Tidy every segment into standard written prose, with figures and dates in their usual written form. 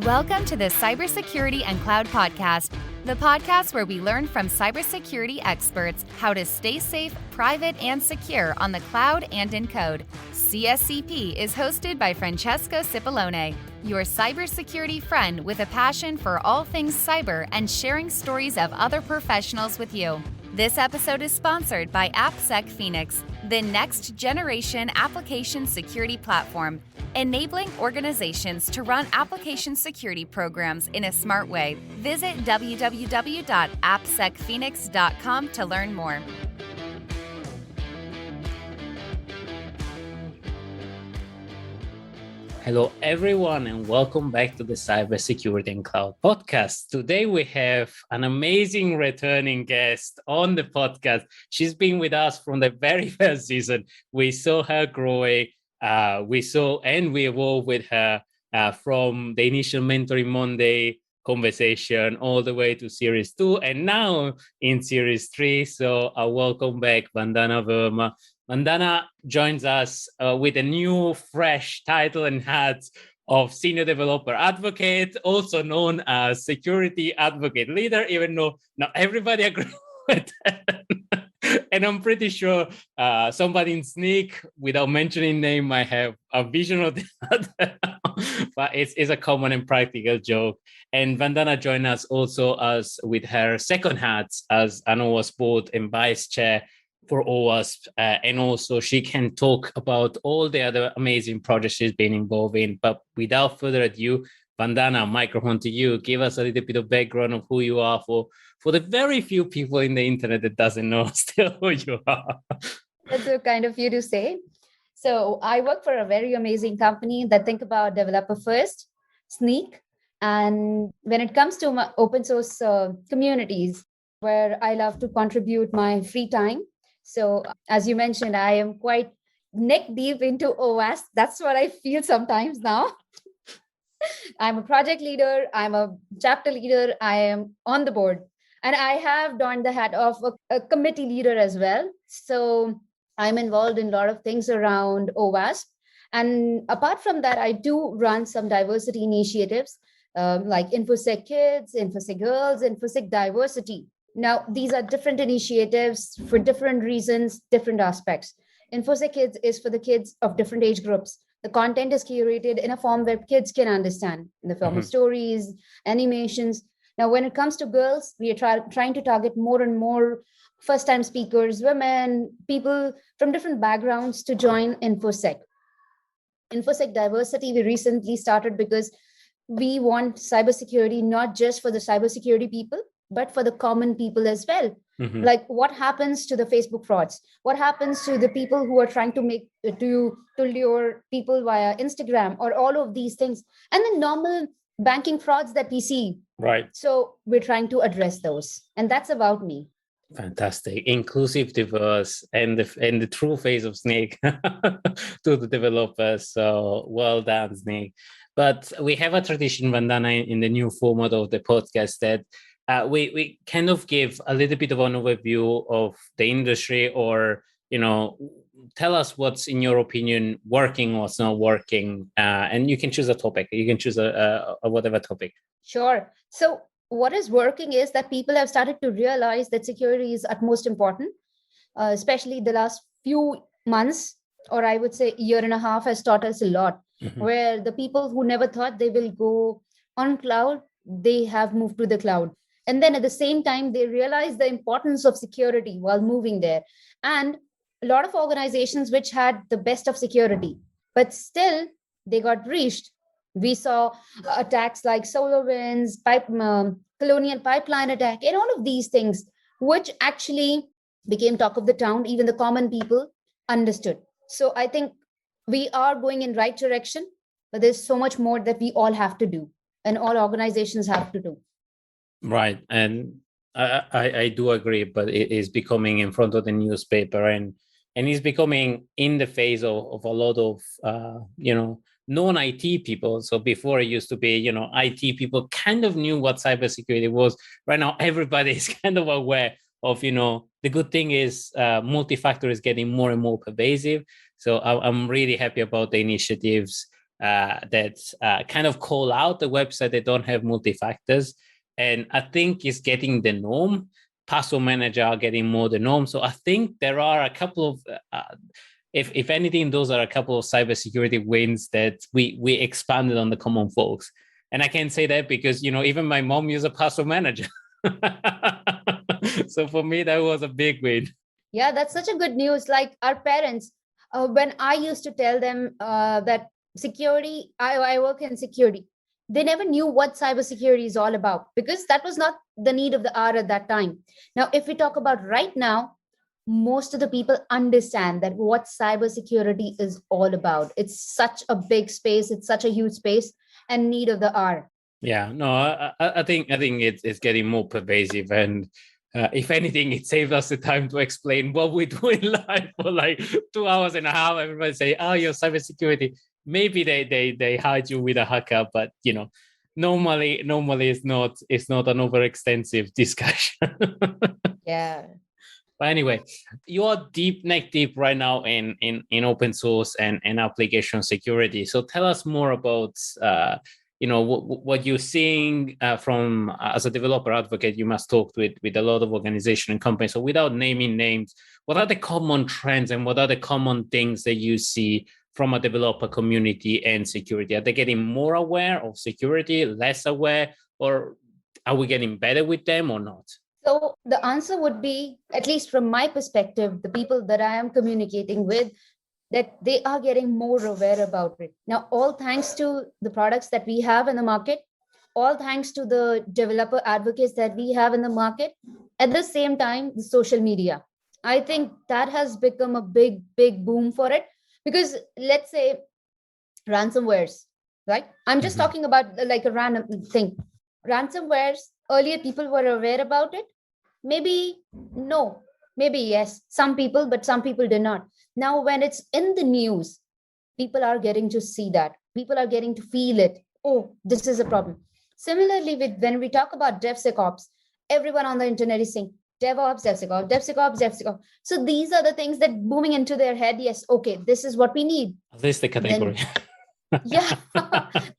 Welcome to the Cybersecurity and Cloud Podcast, the podcast where we learn from cybersecurity experts how to stay safe, private, and secure on the cloud and in code. CSCP is hosted by Francesco Cipollone, your cybersecurity friend with a passion for all things cyber and sharing stories of other professionals with you. This episode is sponsored by AppSec Phoenix, the next generation application security platform, enabling organizations to run application security programs in a smart way. Visit www.appsecphoenix.com to learn more. Hello, everyone, and welcome back to the Cybersecurity and Cloud Podcast. Today, we have an amazing returning guest on the podcast. She's been with us from the very first season. We saw her growing. We evolved with her from the initial Mentoring Monday conversation all the way to Series 2 and now in Series 3. So welcome back, Vandana Verma. Vandana joins us with a new, fresh title and hat of Senior Developer Advocate, also known as Security Advocate Leader, even though not everybody agrees with that. And I'm pretty sure somebody in Snyk, without mentioning name, might have a vision of that. But it's a common and practical joke. And Vandana joined us also as with her second hat as an OWASP board and vice chair for OWASP, and also she can talk about all the other amazing projects she's been involved in. But without further ado, Vandana, microphone to you. Give us a little bit of background of who you are for the very few people in the internet that doesn't know still who you are. That's so kind of you to say. So I work for a very amazing company that think about developer first, Snyk. And when it comes to my open source communities, where I love to contribute my free time. So as you mentioned, I am quite neck deep into OWASP. That's what I feel sometimes now. I'm a project leader. I'm a chapter leader. I am on the board. And I have donned the hat of a committee leader as well. So I'm involved in a lot of things around OWASP. And apart from that, I do run some diversity initiatives like Infosec Kids, Infosec Girls, Infosec Diversity. Now, these are different initiatives for different reasons, different aspects. Infosec Kids is for the kids of different age groups. The content is curated in a form where kids can understand in the form of stories, animations. Now, when it comes to girls, we are trying to target more and more first-time speakers, women, people from different backgrounds to join Infosec. Infosec Diversity, we recently started because we want cybersecurity not just for the cybersecurity people, but for the common people as well. Like what happens to the Facebook frauds? What happens to the people who are trying to lure people via Instagram or all of these things? And the normal banking frauds that we see. Right. So we're trying to address those. And that's about me. Fantastic. Inclusive, diverse, and the true face of Snyk to the developers. So well done, Snyk. But we have a tradition, Vandana, in the new format of the podcast that we kind of give a little bit of an overview of the industry, or tell us what's in your opinion working, what's not working, and you can choose a topic. You can choose a whatever topic. Sure. So what is working is that people have started to realize that security is utmost important, especially the last few months, or I would say year and a half, has taught us a lot. Where the people who never thought they will go on cloud, they have moved to the cloud. And then at the same time, they realize the importance of security while moving there. And a lot of organizations which had the best of security, but still they got breached. We saw attacks like SolarWinds, Colonial Pipeline attack, and all of these things, which actually became talk of the town. Even the common people understood. So I think we are going in right direction, but there's so much more that we all have to do and all organizations have to do. Right. And I do agree, but it is becoming in front of the newspaper and it's becoming in the face of a lot of, non-IT people. So before it used to be, IT people kind of knew what cybersecurity was. Right now, everybody is kind of aware of, the good thing is multi-factor is getting more and more pervasive. So I'm really happy about the initiatives that kind of call out the website that don't have multi-factors. And I think it's getting the norm. Password manager are getting more the norm. So I think there are a couple of, if anything, those are a couple of cybersecurity wins that we expanded on the common folks. And I can say that because, even my mom uses a password manager. So for me, that was a big win. Yeah, that's such a good news. Like our parents, when I used to tell them that security, I work in security, they never knew what cybersecurity is all about because that was not the need of the hour at that time. Now, if we talk about right now, most of the people understand that what cybersecurity is all about. It's such a big space. It's such a huge space and need of the hour. Yeah, no, I think it's getting more pervasive, and if anything, it saved us the time to explain what we do in life for like 2 hours and a half. Everybody say, "Oh, you're cybersecurity." Maybe they hide you with a hacker, but normally it's not an overextensive discussion. Yeah. But anyway, you are neck deep right now in open source and application security. So tell us more about what you're seeing from as a developer advocate. You must talk with a lot of organizations and companies. So without naming names, what are the common trends and what are the common things that you see from a developer community and security? Are they getting more aware of security, less aware, or are we getting better with them or not? So the answer would be, at least from my perspective, the people that I am communicating with, that they are getting more aware about it. Now, all thanks to the products that we have in the market, all thanks to the developer advocates that we have in the market, at the same time, the social media. I think that has become a big, big boom for it because let's say ransomwares, right? I'm just talking about like a random thing. Ransomwares, earlier people were aware about it. Maybe no, maybe yes, some people, but some people did not. Now, when it's in the news, people are getting to see that. People are getting to feel it. Oh, this is a problem. Similarly, when we talk about DevSecOps, everyone on the internet is saying DevOps, DevSecOps, DevSecOps, DevSecOps. So these are the things that booming into their head. Yes, okay, this is what we need. At least the category. Yeah,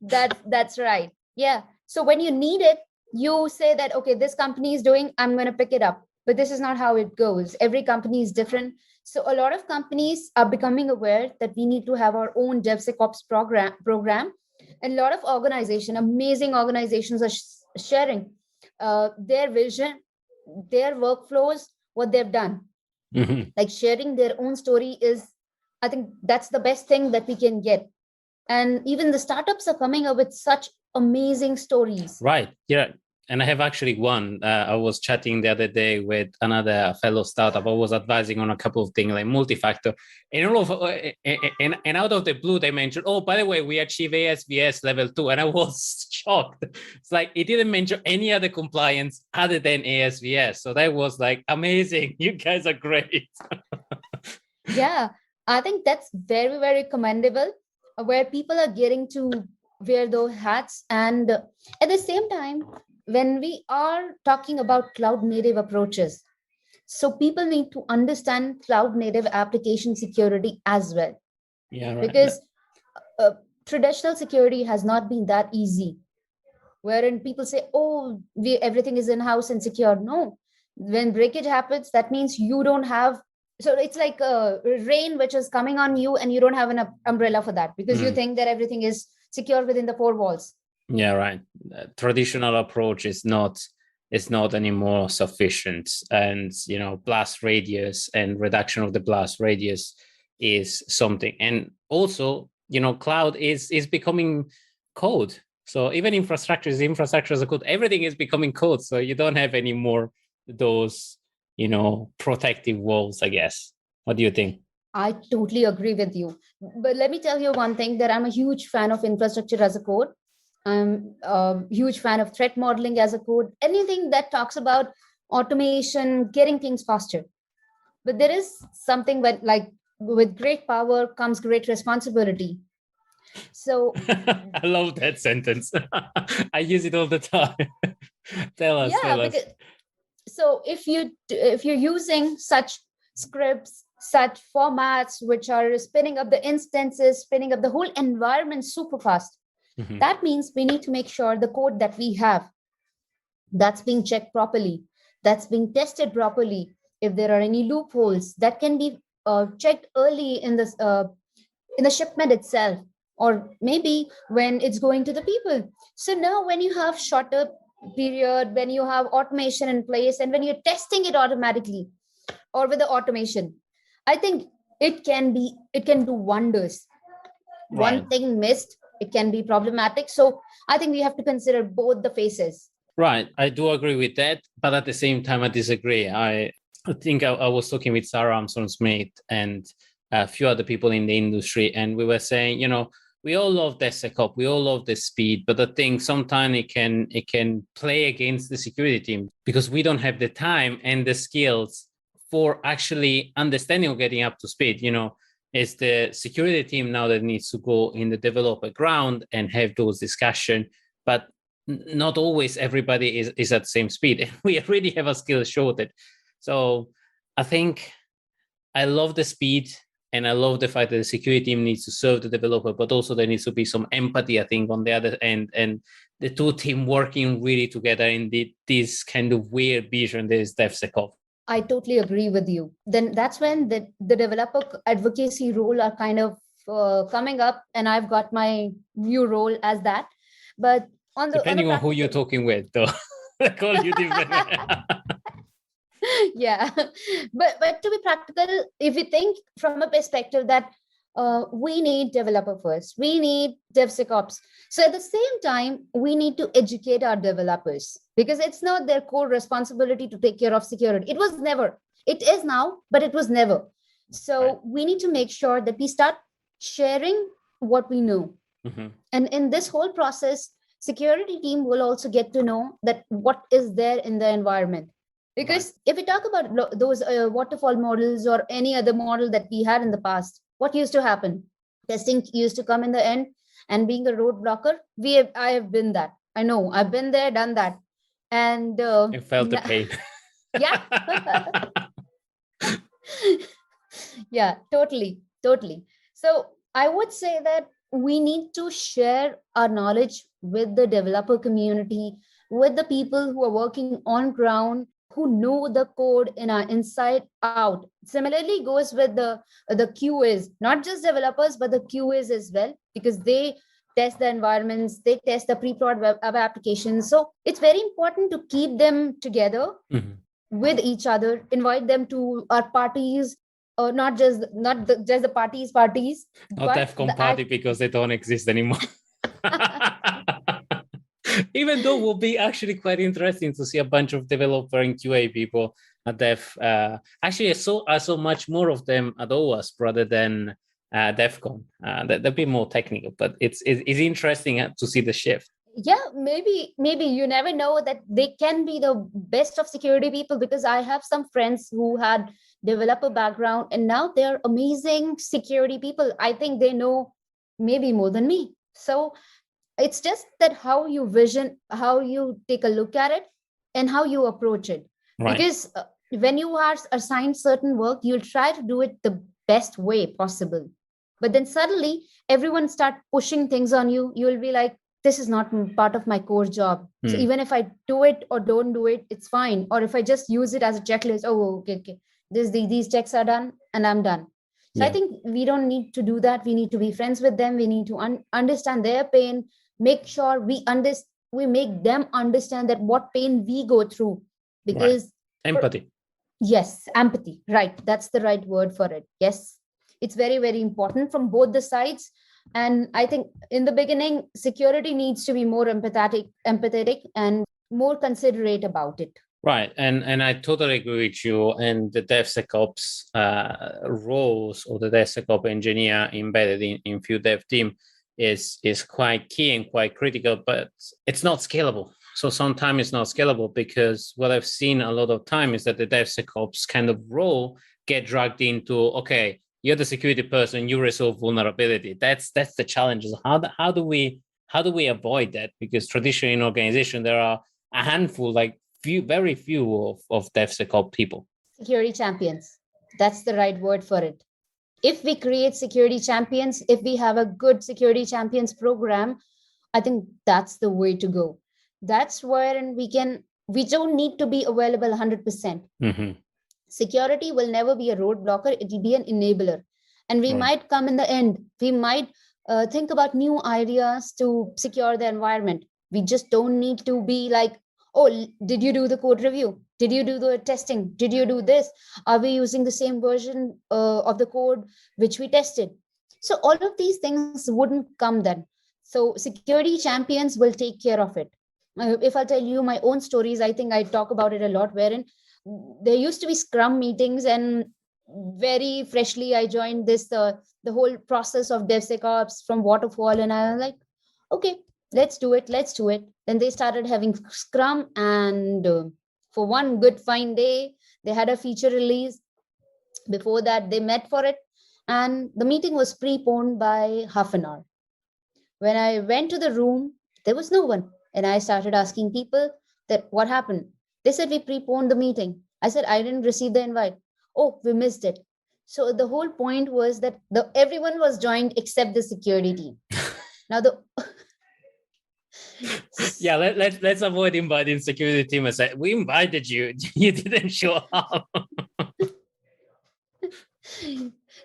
that's right. Yeah. So when you need it, you say that, okay, this company is doing, I'm going to pick it up. But this is not how it goes. Every company is different. So a lot of companies are becoming aware that we need to have our own DevSecOps program. And a lot of organizations, amazing organizations, are sharing their vision, their workflows, what they've done. Mm-hmm. Like sharing their own story is, I think that's the best thing that we can get. And even the startups are coming up with such amazing stories. Right. Yeah. And I have actually one. I was chatting the other day with another fellow startup. I was advising on a couple of things like multi-factor. And all of and out of the blue, they mentioned, oh, by the way, we achieve ASVS level 2. And I was shocked. It's like it didn't mention any other compliance other than ASVS. So that was like amazing. You guys are great. Yeah, I think that's very, very commendable, where people are getting to wear those hats. And at the same time, when we are talking about cloud native approaches, so people need to understand cloud native application security as well. Yeah, right. Because traditional security has not been that easy, wherein people say, oh, everything is in-house and secure. No, when breakage happens, that means you don't have. So it's like rain which is coming on you and you don't have an umbrella for that because you think that everything is secure within the four walls. Yeah, right. Traditional approach is not anymore sufficient. And, blast radius and reduction of the blast radius is something. And also, cloud is becoming code. So even infrastructure as a code, everything is becoming code. So you don't have any more those protective walls, I guess. What do you think? I totally agree with you. But let me tell you one thing, that I'm a huge fan of infrastructure as a code. I'm a huge fan of threat modeling as a code. Anything that talks about automation, getting things faster. But there is something with great power comes great responsibility. So I love that sentence. I use it all the time. Tell us. So if you're using such scripts, such formats which are spinning up the instances, spinning up the whole environment super fast. Mhm. That means we need to make sure the code that we have, that's being checked properly, that's being tested properly. If there are any loopholes, that can be checked early in the shipment itself, or maybe when it's going to the people. So now when you have shorter period, when you have automation in place, and when you're testing it automatically or with the automation, I think it can do wonders. Right. One thing missed, it can be problematic. So I think we have to consider both the faces. Right. I do agree with that. But at the same time, I disagree. I think I was talking with Sarah Armstrong-Smith and a few other people in the industry, and we were saying, we all love DevSecOps, we all love the speed, but I think sometimes it can play against the security team because we don't have the time and the skills for actually understanding or getting up to speed. It's the security team now that needs to go in the developer ground and have those discussions, but not always everybody is at the same speed. We already have a skill shortage. So I think I love the speed. And I love the fact that the security team needs to serve the developer, but also there needs to be some empathy, I think, on the other end, and the two teams working really together in this kind of weird vision that is DevSecOps. I totally agree with you. Then that's when the developer advocacy role are kind of coming up, and I've got my new role as that. But depending on who you're talking with, though, I call you different. Yeah, but to be practical, if we think from a perspective that we need developer first, we need DevSecOps. So at the same time, we need to educate our developers because it's not their core responsibility to take care of security. It was never. It is now, but it was never. So Right. we need to make sure that we start sharing what we know. Mm-hmm. And in this whole process, security team will also get to know that what is there in the environment. Because if we talk about those waterfall models or any other model that we had in the past, what used to happen? Testing used to come in the end, and being a roadblocker, I have been that. I know I've been there, done that, and I felt the pain. Yeah. Yeah, totally. So I would say that we need to share our knowledge with the developer community, with the people who are working on ground, who know the code inside out. Similarly goes with the QAs, not just developers, but the QAs as well, because they test the environments, they test the pre-prod web applications. So it's very important to keep them together with each other, invite them to our parties, or not just the parties, Not DEFCON party because they don't exist anymore. Even though it will be actually quite interesting to see a bunch of developer and QA people at Def. Actually, I saw much more of them at OWASP rather than DEFCON. That'd be more technical, but it's interesting to see the shift. Yeah, maybe you never know that they can be the best of security people, because I have some friends who had developer background and now they're amazing security people. I think they know maybe more than me. So it's just that how you vision, how you take a look at it, and how you approach it. Right. Because when you are assigned certain work, you'll try to do it the best way possible. But then suddenly everyone start pushing things on you. You'll be like, this is not part of my core job. So even if I do it or don't do it, it's fine. Or if I just use it as a checklist, okay. These checks are done and I'm done. So I think we don't need to do that. We need to be friends with them. We need to understand their pain, make sure we make them understand that what pain we go through. Because empathy. Yes, empathy. Right. That's the right word for it. Yes. It's very, very important from both the sides. And I think in the beginning, security needs to be more empathetic and more considerate about it. Right. And I totally agree with you. And the DevSecOps roles, or the DevSecOps engineer embedded in few dev team is quite key and quite critical, but it's not scalable. So sometimes it's not scalable, because what I've seen a lot of time is that the DevSecOps kind of role get dragged into, okay, you're the security person, you resolve vulnerability. That's the challenge. How do we avoid that? Because traditionally in organization, there are a handful, like very few of DevSecOps people. Security champions. That's the right word for it. If we create security champions, if we have a good security champions program, I think that's the way to go. That's where we don't need to be available 100%. Security will never be a roadblocker. It will be an enabler. And we might come in the end. We might think about new ideas to secure the environment. We just don't need to be like, oh, did you do the code review? Did you do the testing? Did you do this? Are we using the same version of the code which we tested? So all of these things wouldn't come then. So security champions will take care of it. If I tell you my own stories, I think I talk about it a lot, wherein there used to be Scrum meetings, and very freshly I joined this, the whole process of DevSecOps from waterfall. And I was like, okay, let's do it. Then they started having Scrum, and for one good fine day, they had a feature release. Before that, they met for it, and the meeting was preponed by half an hour. When I went to the room, there was no one. And I started asking people that what happened. They said, we preponed the meeting. I said, I didn't receive the invite. Oh, we missed it. So the whole point was that everyone was joined except the security team. Now yeah, let's avoid inviting security team and say, we invited you, you didn't show up.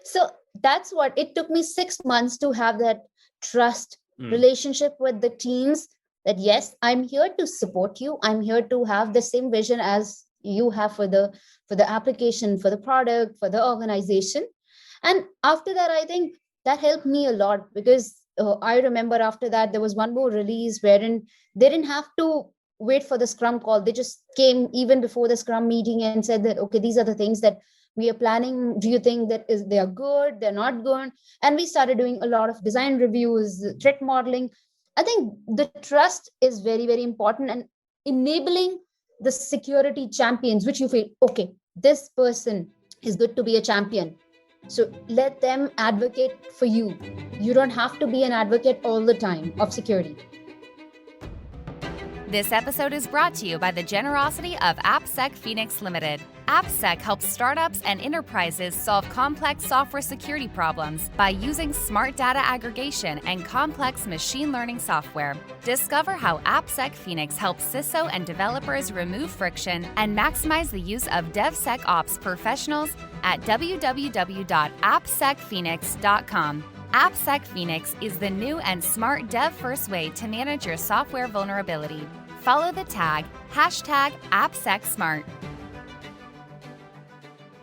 So that's what it took me 6 months to have that trust relationship with the teams, that yes, I'm here to support you. I'm here to have the same vision as you have for the application, for the product, for the organization. And after that, I think that helped me a lot, because I remember after that, there was one more release wherein they didn't have to wait for the Scrum call. They just came even before the Scrum meeting and said that, okay, these are the things that we are planning. Do you think that they are good? They're not good? And we started doing a lot of design reviews, threat modeling. I think the trust is very, very important, and enabling the security champions, which you feel, okay, this person is good to be a champion. So let them advocate for you. You don't have to be an advocate all the time of security. This episode is brought to you by the generosity of AppSec Phoenix Ltd. AppSec helps startups and enterprises solve complex software security problems by using smart data aggregation and complex machine learning software. Discover how AppSec Phoenix helps CISO and developers remove friction and maximize the use of DevSecOps professionals at www.appsecphoenix.com. AppSec Phoenix is the new and smart dev-first way to manage your software vulnerability. Follow the tag #AppSecSmart.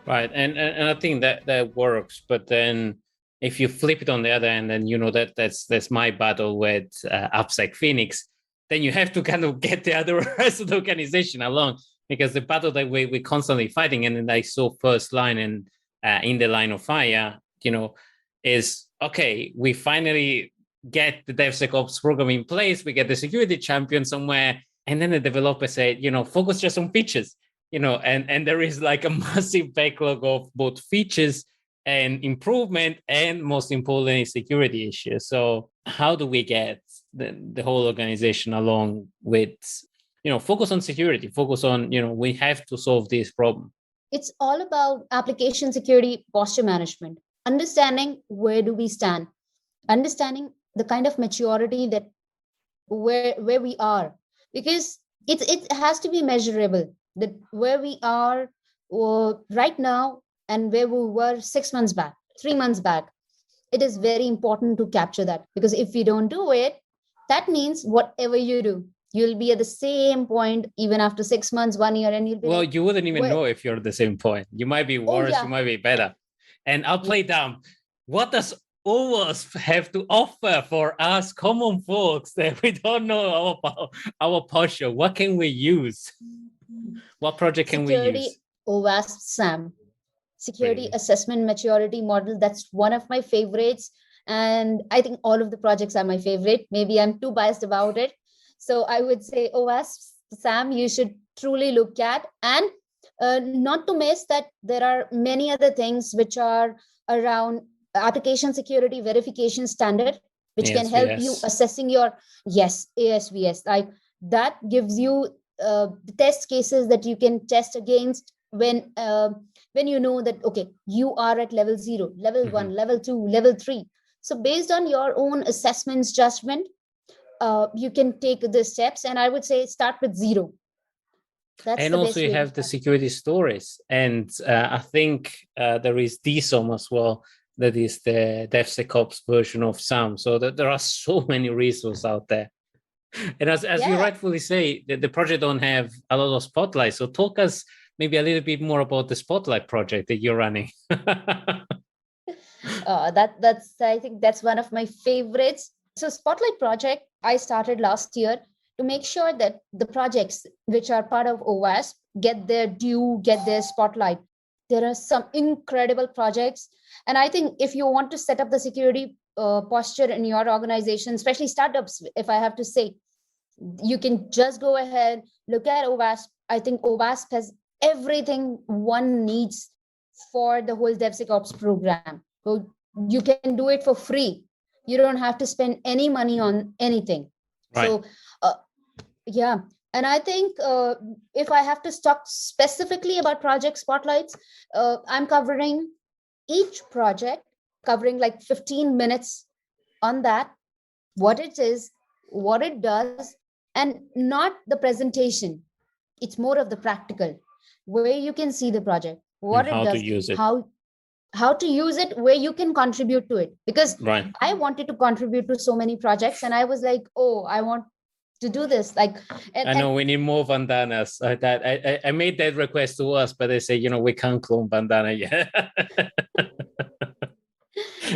Right, and I think that works. But then if you flip it on the other end, and that's my battle with AppSec Phoenix, then you have to kind of get the other rest of the organization along, because the battle that we're constantly fighting, and then I saw first line and in the line of fire, is okay, we finally get the DevSecOps program in place, we get the security champion somewhere, and then the developer said, focus just on features, and there is like a massive backlog of both features and improvement, and most importantly, security issues. So how do we get the whole organization along with, focus on security, focus on, we have to solve this problem? It's all about application security posture management, understanding where do we stand, understanding the kind of maturity that where we are, because it has to be measurable, that where we are right now and where we were 6 months back, 3 months back. It is very important to capture that, because if you don't do it, that means whatever you do, you'll be at the same point even after 6 months, 1 year, and you'll be well, you wouldn't even know if you're at the same point. You might be worse, you might be better. And I'll play down. What does OWASP have to offer for us common folks that we don't know our posture? What can we use? What project can we use? OWASP SAM, Security Assessment Maturity Model. That's one of my favorites. And I think all of the projects are my favorite. Maybe I'm too biased about it. So I would say OWASP SAM, you should truly look at. And not to miss that there are many other things which are around application security verification standard, which can help you assessing your ASVS. Like that gives you the test cases that you can test against when you know that, okay, you are at level 0, level 1, level 2, level 3. So based on your own assessments, judgment, you can take the steps. And I would say start with 0. That's and the also best you way to have the start. security stories, and I think there is DSOM as well, that is the DevSecOps version of SAM. So that there are so many resources out there. And as you Yeah. rightfully say, the project don't have a lot of spotlight. So talk us maybe a little bit more about the Spotlight project that you're running. That's I think that's one of my favorites. So Spotlight project I started last year to make sure that the projects which are part of OWASP get their due, get their spotlight. There are some incredible projects, and I think if you want to set up the security posture in your organization, especially startups, if I have to say, you can just go ahead, look at OWASP. I think OWASP has everything one needs for the whole DevSecOps program. So you can do it for free. You don't have to spend any money on anything. Right. So, yeah. And I think if I have to talk specifically about project spotlights, I'm covering each project, covering like 15 minutes on that, what it is, what it does, and not the presentation. It's more of the practical, where you can see the project, what how it does, to use it, how to use it, where you can contribute to it. Because right. I wanted to contribute to so many projects, and I was like, oh, I want to do this. Like, I know we need more Vandanas. I made that request to us, but they say, we can't clone Vandana yet.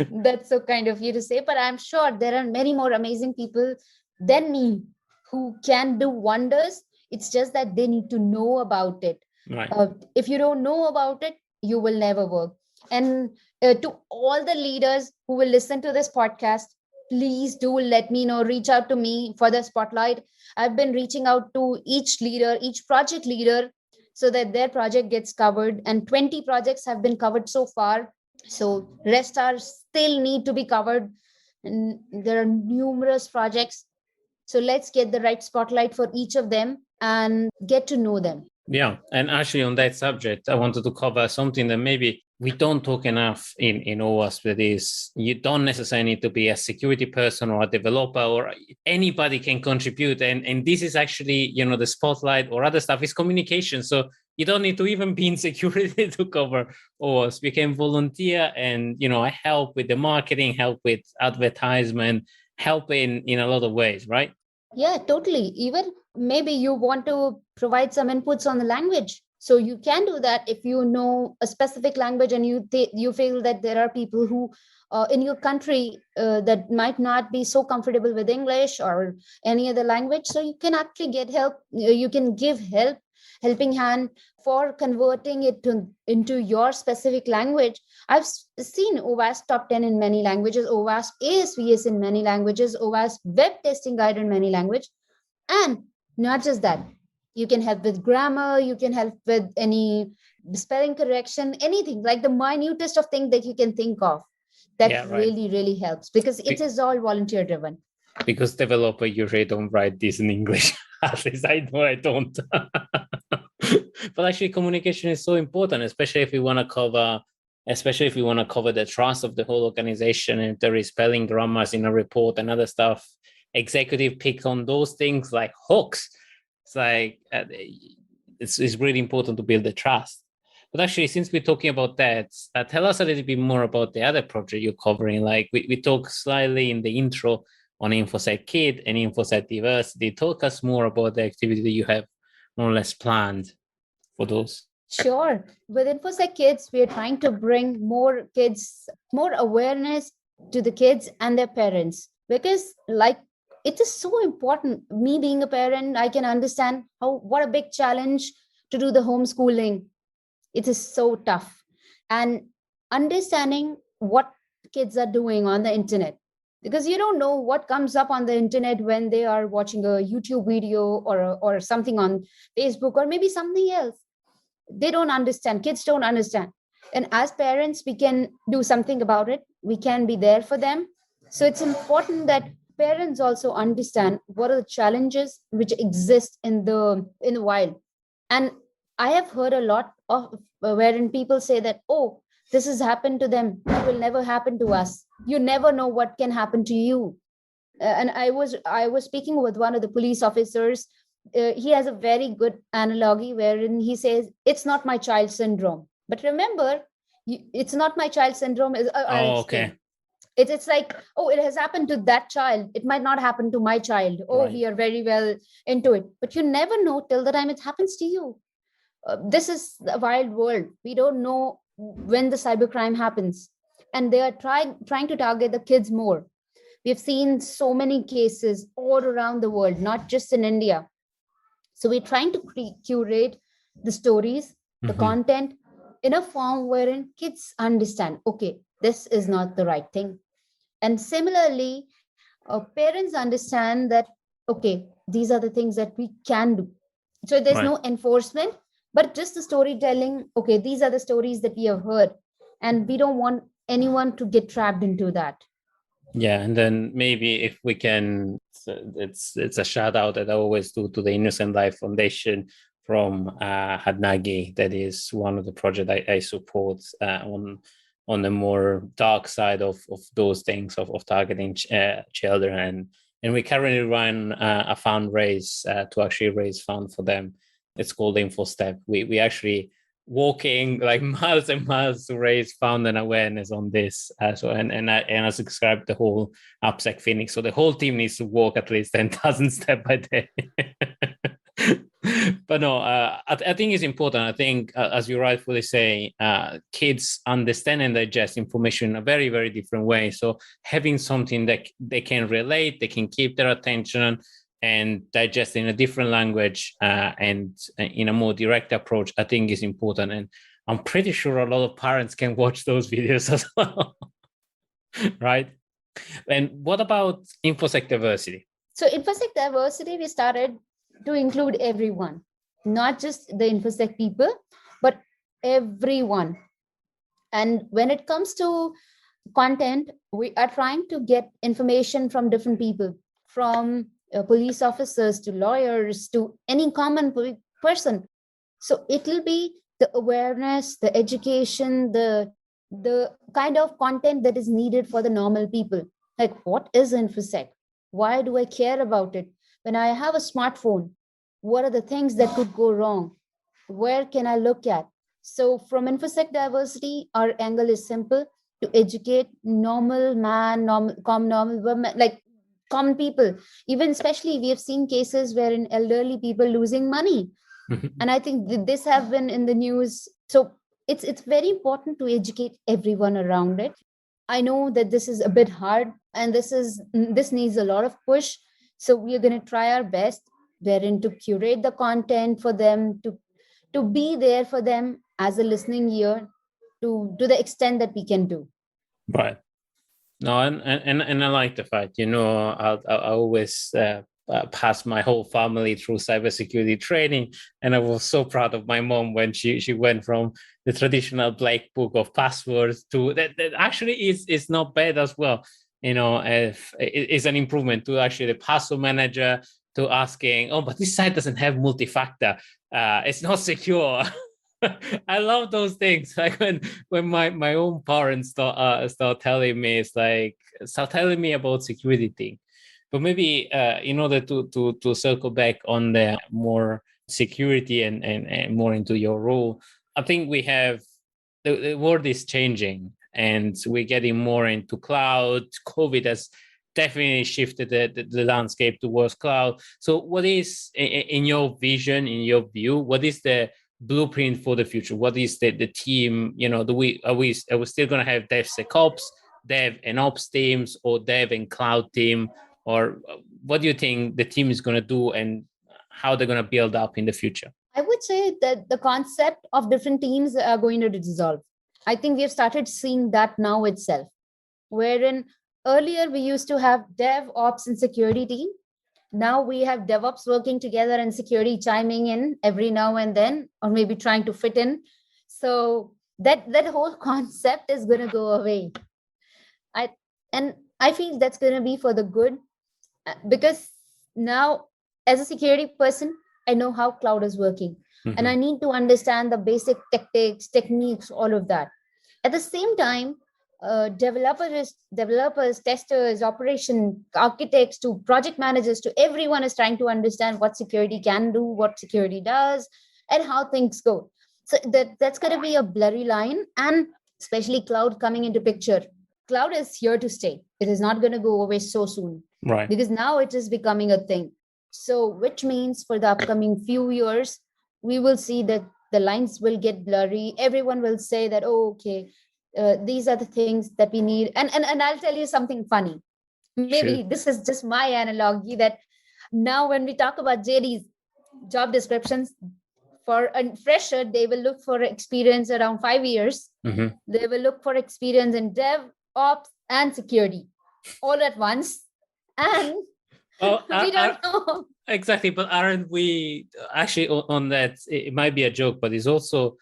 That's so kind of you to say, but I'm sure there are many more amazing people than me who can do wonders. It's just that they need to know about it. Right. If you don't know about it, you will never work. And to all the leaders who will listen to this podcast, please do let me know, reach out to me for the spotlight. I've been reaching out to each leader, each project leader, so that their project gets covered. And 20 projects have been covered so far. So rest are still need to be covered. And there are numerous projects. So let's get the right spotlight for each of them and get to know them. Yeah. And actually on that subject, I wanted to cover something that maybe we don't talk enough in OWASP. That is, you don't necessarily need to be a security person or a developer, or anybody can contribute. And this is actually, the spotlight or other stuff is communication. So you don't need to even be in security to cover OWASP. You can volunteer and, help with the marketing, help with advertisement, help in a lot of ways, right? Yeah, totally. Even maybe you want to provide some inputs on the language. So you can do that if you know a specific language and you feel that there are people who in your country that might not be so comfortable with English or any other language. So you can actually get help. You can give helping hand for converting it into your specific language. I've seen OWASP top 10 in many languages, OWASP ASVS in many languages, OWASP web testing guide in many languages. And not just that, you can help with grammar, you can help with any spelling correction, anything, like the minutest of things that you can think of. That really, really helps, because it is all volunteer driven. Because developer usually don't write this in English. At least I know I don't. But actually communication is so important, especially if we want to cover the trust of the whole organization. And if there is spelling grammars in a report and other stuff, executive pick on those things like hooks. It's like it's really important to build the trust. But actually, since we're talking about that, tell us a little bit more about the other project you're covering. Like we talked slightly in the intro on Infosec Kids and Infosec Diversity. Talk us more about the activity that you have more or less planned for those. Sure. With Infosec Kids, we are trying to bring more awareness to the kids and their parents, because it is so important. Me being a parent, I can understand what a big challenge to do the homeschooling. It is so tough. And understanding what kids are doing on the internet, because you don't know what comes up on the internet when they are watching a YouTube video or something on Facebook or maybe something else. They don't understand. Kids don't understand. And as parents, we can do something about it. We can be there for them. So it's important that parents also understand what are the challenges which exist in the wild. And I have heard a lot of wherein people say that, oh, this has happened to them. It will never happen to us. You never know what can happen to you. And I was speaking with one of the police officers. He has a very good analogy wherein he says, it's not my child syndrome. But remember, it's not my child syndrome is I'll explain. Okay. It's like, oh, it has happened to that child. It might not happen to my child. Oh, Right. we are very well into it. But you never know till the time it happens to you. This is a wild world. We don't know when the cybercrime happens. And they are trying to target the kids more. We've seen so many cases all around the world, not just in India. So we're trying to curate the stories, the content in a form wherein kids understand, okay, this is not the right thing. And similarly, parents understand that, okay, these are the things that we can do. So there's Right. no enforcement, but just the storytelling. Okay, these are the stories that we have heard, and we don't want anyone to get trapped into that. Yeah, and then maybe if we can, it's a shout out that I always do to the Innocent Life Foundation from Hadnagi. That is one of the projects I support on the more dark side of those things of targeting children, and we currently run a fundraise to actually raise funds for them. It's called InfoStep. We actually walking like miles and miles to raise fund and awareness on this. And I subscribe the whole AppSec Phoenix. So the whole team needs to walk at least 10,000 steps by day. But no, I think it's important. I think, as you rightfully say, kids understand and digest information in a very, very different way. So having something that they can relate, they can keep their attention and digest in a different language and in a more direct approach, I think is important. And I'm pretty sure a lot of parents can watch those videos as well, right? And what about Infosec Diversity? So Infosec Diversity, we started to include everyone, not just the Infosec people, but everyone. And when it comes to content, we are trying to get information from different people, from police officers to lawyers to any common person. So it will be the awareness, the education, the kind of content that is needed for the normal people. Like, what is Infosec? Why do I care about it? When I have a smartphone, what are the things that could go wrong? Where can I look at? So from Infosec Diversity, our angle is simple: to educate normal man, normal women, like common people. Even especially we have seen cases wherein elderly people losing money. And I think this have been in the news. So it's very important to educate everyone around it. I know that this is a bit hard and this needs a lot of push. So we are going to try our best wherein to curate the content for them, to be there for them as a listening ear to the extent that we can do. Right. No, and I like the fact, I always passed my whole family through cybersecurity training, and I was so proud of my mom when she went from the traditional black book of passwords to that actually is not bad as well. If it's an improvement to actually the password manager, to asking, oh, but this site doesn't have multi-factor. It's not secure. I love those things. Like when my own parents start telling me, start telling me about security thing. But maybe in order to circle back on the more security and more into your role, I think we have the world is changing and we're getting more into cloud. COVID has definitely shifted the landscape towards cloud. So what is, in your vision, in your view, what is the blueprint for the future? What is the team? Are we still going to have DevSecOps, Dev and Ops teams, or Dev and Cloud team? Or what do you think the team is going to do and how they're going to build up in the future? I would say that the concept of different teams are going to dissolve. I think we have started seeing that now itself, wherein earlier we used to have Dev, Ops, and security team. Now we have DevOps working together and security chiming in every now and then, or maybe trying to fit in. So that whole concept is going to go away. I feel that's going to be for the good, because now as a security person, I know how cloud is working. and I need to understand the basic tactics, techniques, all of that. At the same time, developers, testers, operation architects to project managers to everyone is trying to understand what security can do, what security does, and how things go. So that's going to be a blurry line, and especially cloud coming into picture. Cloud is here to stay. It is not going to go away so soon, right? Because now it is becoming a thing. So which means for the upcoming few years, we will see that the lines will get blurry. Everyone will say that, oh, okay, these are the things that we need. And I'll tell you something funny. Maybe Sure. this is just my analogy, that now when we talk about JD's, job descriptions, for a fresher, they will look for experience around 5 years. They will look for experience in dev, ops, and security all at once. And we don't know. Exactly. But aren't we actually on that? It might be a joke, but it's also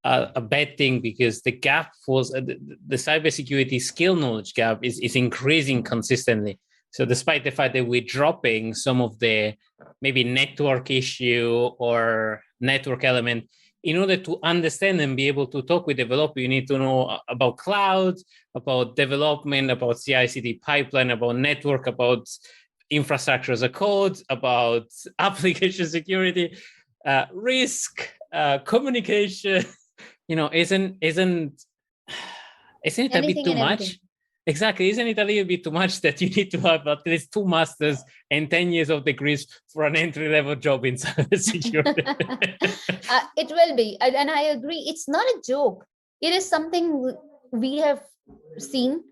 a bad thing, because the gap was the cybersecurity skill knowledge gap is increasing consistently. So despite the fact that we're dropping some of the maybe network issue or network element, in order to understand and be able to talk with developer, you need to know about cloud, about development, about CI/CD pipeline, about network, about infrastructure as a code, about application security, risk, communication. Isn't it a bit too much? Exactly. Isn't it a little bit too much that you need to have at least 2 masters and 10 years of degrees for an entry-level job in cybersecurity? It will be. And I agree. It's not a joke. It is something we have seen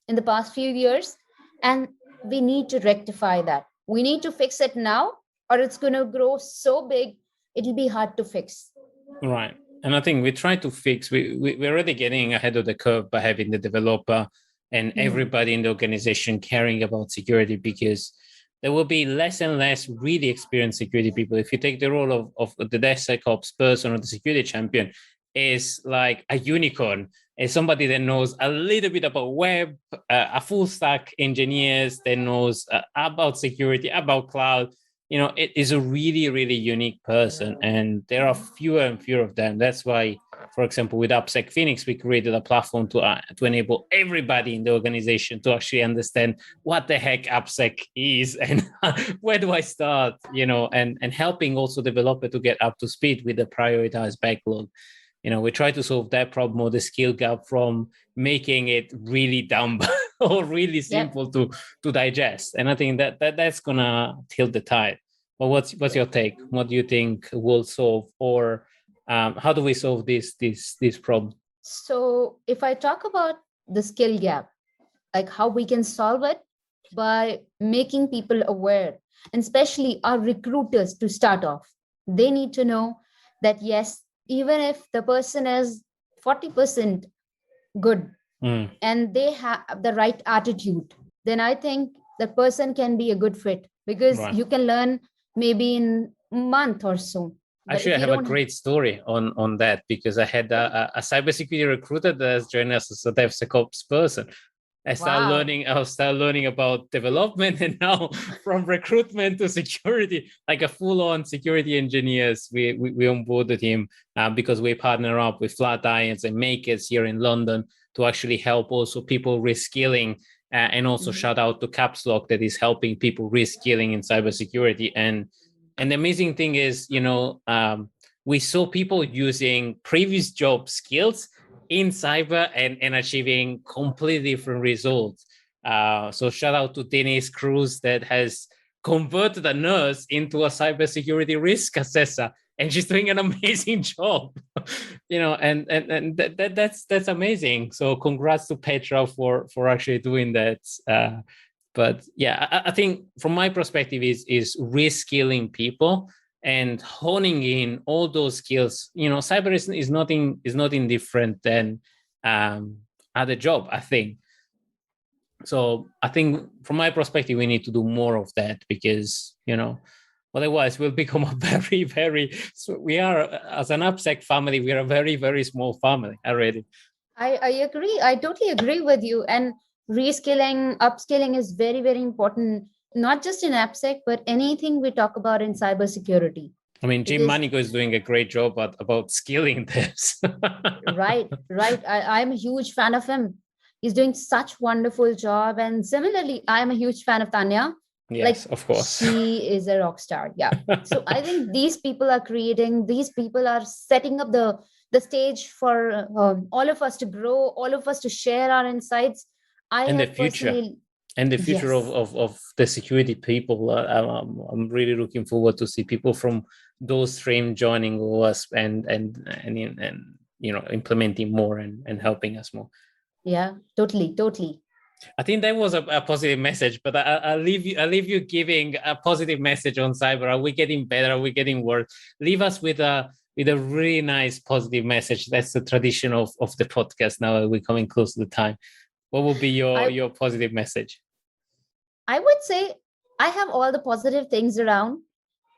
in the past few years, and we need to rectify that. We need to fix it now, or it's going to grow so big, it'll be hard to fix. Right. And I think we try to fix, we're already getting ahead of the curve by having the developer and everybody in the organization caring about security, because there will be less and less really experienced security people. If you take the role of the DevSecOps person or the security champion, is like a unicorn, is somebody that knows a little bit about web, a full stack engineers that knows about security, about cloud. It is a really, really unique person, and there are fewer and fewer of them. That's why, for example, with AppSec Phoenix, we created a platform to enable everybody in the organization to actually understand what the heck AppSec is and where do I start, and helping also developer to get up to speed with the prioritized backlog. We try to solve that problem or the skill gap from making it really dumb or really simple to digest. And I think that's gonna tilt the tide. But what's your take? What do you think will solve, or how do we solve this problem? So if I talk about the skill gap, like how we can solve it, by making people aware, and especially our recruiters to start off, they need to know that yes, even if the person is 40% good and they have the right attitude, then I think the person can be a good fit, because you can learn maybe in a month or so. Actually, I have a great story on that, because I had a cybersecurity recruiter that has joined us as a DevSecOps person. I started learning about development, and now from recruitment to security, like a full-on security engineers, we onboarded him because we partner up with Flatirons and Makers here in London to actually help also people reskilling, and also shout out to Caps Lock that is helping people reskilling in cybersecurity. And the amazing thing is, we saw people using previous job skills in cyber and achieving completely different results. So shout out to Denise Cruz that has converted a nurse into a cybersecurity risk assessor, and she's doing an amazing job. And that's amazing. So congrats to Petra for actually doing that. But yeah, I think from my perspective is reskilling people and honing in all those skills. Cyber is nothing different than other job, I think. So I think from my perspective, we need to do more of that, because otherwise we'll become a very, very. So we are, as an AppSec family, we are a very, very small family already. I agree. I totally agree with you. And reskilling, upskilling is very, very important, not just in AppSec, but anything we talk about in cybersecurity. I mean, Jim Because- Manico is doing a great job about skilling this. Right. I'm a huge fan of him. He's doing such wonderful job. And similarly, I'm a huge fan of Tanya. Yes, of course. She is a rock star. Yeah. So I think these people are setting up the stage for all of us to grow, all of us to share our insights. And the future. And the future Yes. of the security people. I'm really looking forward to see people from those streams joining OWASP and implementing more and helping us more. Yeah, totally. I think that was a positive message, but I'll leave you giving a positive message on cyber. Are we getting better? Are we getting worse? Leave us with a really nice positive message. That's the tradition of the podcast. Now we're coming close to the time. What would be your positive message? I would say I have all the positive things around,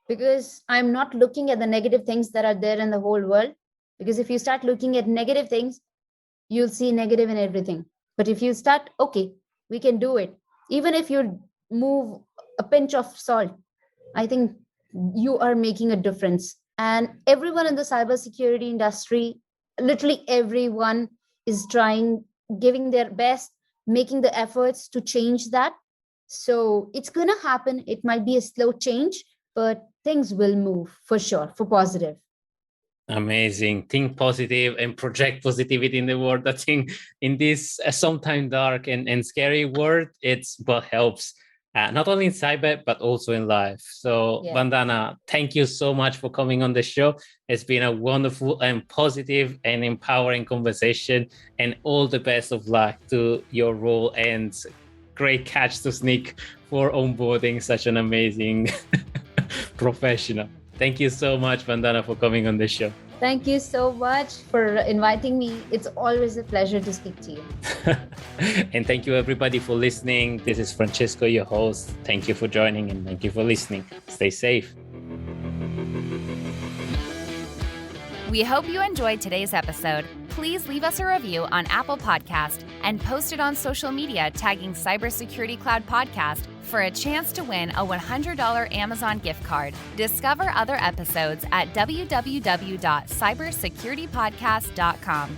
because I'm not looking at the negative things that are there in the whole world. Because if you start looking at negative things, you'll see negative in everything. But if you start, okay, we can do it. Even if you move a pinch of salt, I think you are making a difference. And everyone in the cybersecurity industry, literally everyone, is trying, giving their best, making the efforts to change that. So it's going to happen. It might be a slow change, but things will move for sure, for positive. Amazing. Think positive and project positivity in the world. I think in this sometimes dark and scary world, it's what helps, not only in cyber, but also in life. So Yeah. Vandana, thank you so much for coming on the show. It's been a wonderful and positive and empowering conversation, and all the best of luck to your role, and great catch to Snyk for onboarding such an amazing professional. Thank you so much, Vandana, for coming on the show. Thank you so much for inviting me. It's always a pleasure to speak to you. And thank you, everybody, for listening. This is Francesco, your host. Thank you for joining, and thank you for listening. Stay safe. We hope you enjoyed today's episode. Please leave us a review on Apple Podcast and post it on social media tagging Cybersecurity Cloud Podcast for a chance to win a $100 Amazon gift card. Discover other episodes at www.cybersecuritypodcast.com.